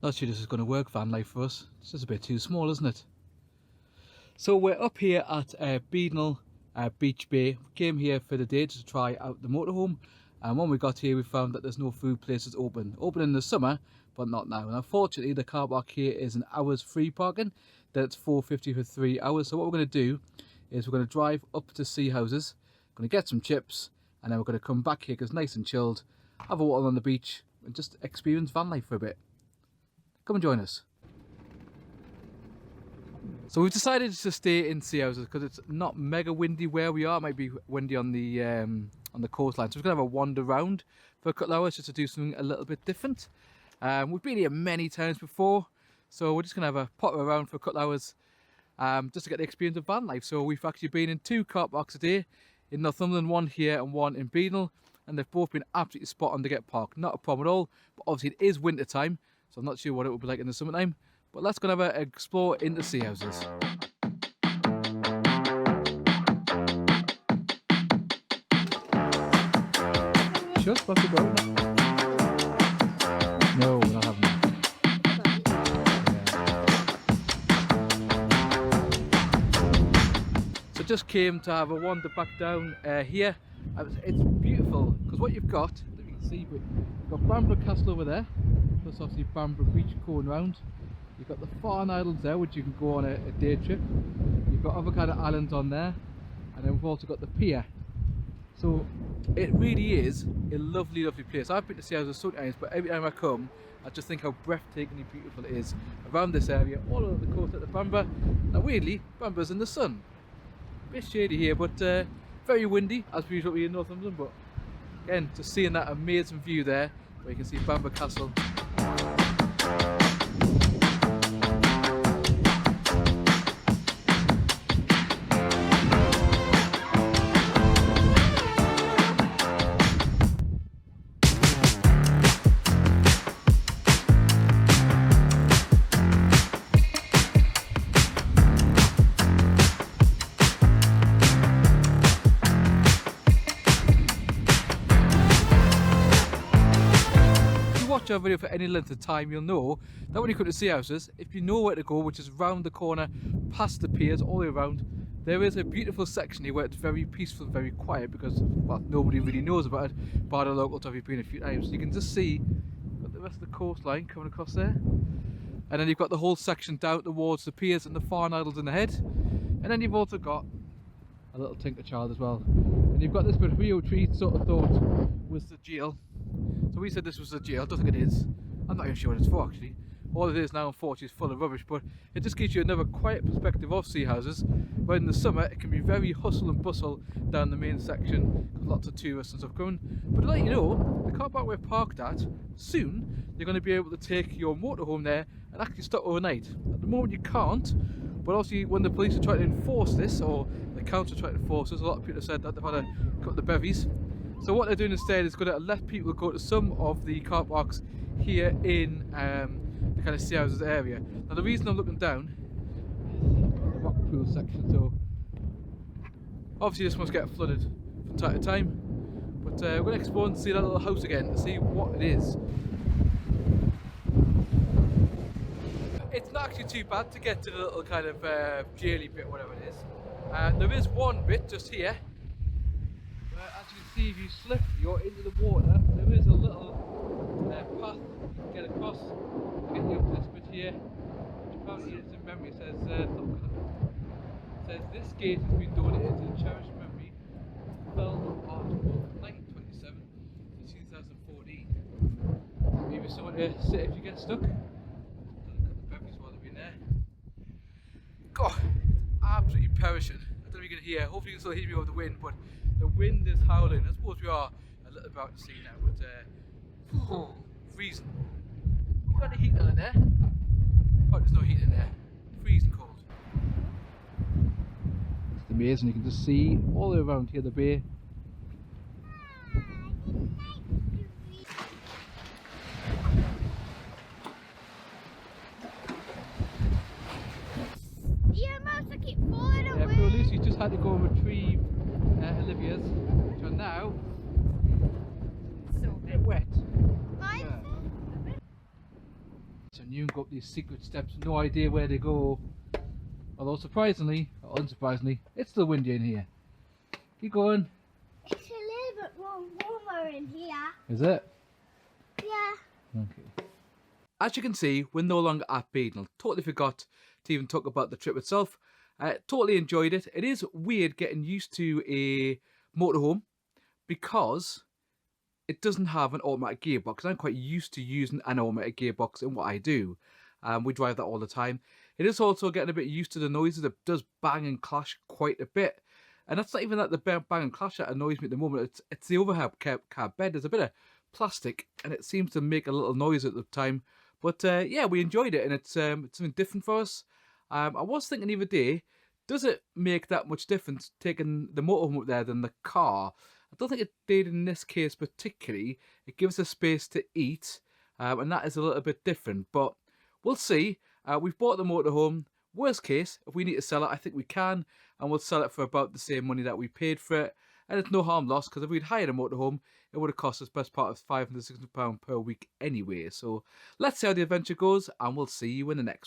Not sure this is going to work, van life, for us. It's just a bit too small, isn't it? So we're up here at Beadnell Beach Bay. We came here for the day to try out the motorhome, and when we got here we found that there's no food places open in the summer, but not now. And unfortunately the car park here is an hour's free parking, then it's $4.50 for 3 hours. So what we're going to do is we're going to drive up to Seahouses, going to get some chips, and then we're going to come back here because it's nice and chilled, have a water on the beach and just experience van life for a bit. Come and join us. So we've decided to stay in Seahouses because it's not mega windy where we are. It might be windy on the coastline. So we're going to have a wander around for a couple of hours just to do something a little bit different. We've been here many times before, so we're just going to have a potter around for a couple of hours just to get the experience of van life. So we've actually been in 2 car parks a day in Northumberland, one here and one in Beadnell, and they've both been absolutely spot on to get parked. Not a problem at all, but obviously it is winter time, so I'm not sure what it will be like in the summertime. But let's go and have an explore into Seahouses. Just about to go. No, we're not having that. Yeah. So just came to have a wander back down here. It's beautiful because what you've got, that you can see, you've got Bamborough Castle over there, plus obviously Bamborough Beach going round. You've got the Farn Islands there, which you can go on a day trip. You've got other kind of islands on there, and then we've also got the pier. So it really is a lovely, lovely place. I've been to Seahouses so many times, but every time I come, I just think how breathtakingly beautiful it is around this area, all over the coast at the Bamborough. Now weirdly, Bamborough's in the sun. A bit shady here, but very windy, as we usually in Northumberland. But again, just seeing that amazing view there, where you can see Bamborough Castle. Our video for any length of time, you'll know that when you come to Seahouses, if you know where to go, which is round the corner past the piers all the way around, there is a beautiful section here where it's very peaceful, very quiet, because well, nobody really knows about it bar the locals have been a few times. So you can just see the rest of the coastline coming across there, and then you've got the whole section down towards the piers and the Farn Islands in the head, and then you've also got a little tinker child as well, and you've got this bit we sort of thought was the jail. So we said this was the jail. I don't think it is. I'm not even sure what it's for actually. All it is now unfortunately is full of rubbish, but it just gives you another quiet perspective of Seahouses, where in the summer it can be very hustle and bustle down the main section, lots of tourists and stuff coming. But to let you know, the car park we're parked at, soon you're going to be able to take your motorhome there and actually stop overnight. At the moment you can't, but obviously when the police are trying to enforce this, or the council are trying to enforce this, a lot of people have said that they've had to cut the bevies. So what they're doing instead is going to let people go to some of the car parks here in the kind of Seahouses area. Now the reason I'm looking down is the rock pool section, so obviously this must get flooded from time to time. But we're going to explore and see that little house again to see what it is. It's not actually too bad to get to the little kind of jaily bit, whatever it is. There is one bit just here. As you can see, if you slip, you're into the water. There is a little path you can get across to get you up to this bit here, which apparently is in memory. It says this gate has been donated to the cherished memory of Velvet Art Walk 1927 to 2014. Maybe someone to sit if you get stuck. Done a couple of bevies while they've been there. God, it's absolutely perishing. I don't know if you can hear. Hopefully you can still hear me over the wind, but the wind is howling. I suppose we are a little about to sea now, but freezing. You got the heater in there? Oh, there's no heat in there. Freezing cold. It's amazing. You can just see all the way around here the bay. I keep falling away. Yeah, but at least you just had to go and retrieve Olivia's, which are now so a bit wet. Mine's Yeah. It's a And you can go up these secret steps, no idea where they go. Although surprisingly, or unsurprisingly, it's still windy in here. Keep going. It's a little bit more warmer in here. Is it? Yeah. Okay. As you can see, we're no longer at Beadnell. Totally forgot to even talk about the trip itself. Totally enjoyed it. It is weird getting used to a motorhome because it doesn't have an automatic gearbox. I'm quite used to using an automatic gearbox in what I do. We drive that all the time. It is also getting a bit used to the noises. It does bang and clash quite a bit. And that's not even that the bang and clash that annoys me at the moment. It's the overhead cab bed. There's a bit of plastic and it seems to make a little noise at the time. But yeah, we enjoyed it and it's something different for us. I was thinking the other day, does it make that much difference taking the motorhome up there than the car? I don't think it did in this case particularly. It gives us space to eat, and that is a little bit different. But we'll see. We've bought the motorhome. Worst case, if we need to sell it, I think we can, and we'll sell it for about the same money that we paid for it. And it's no harm lost, because if we'd hired a motorhome, it would have cost us best part of £500 to £600 per week anyway. So let's see how the adventure goes, and we'll see you in the next one.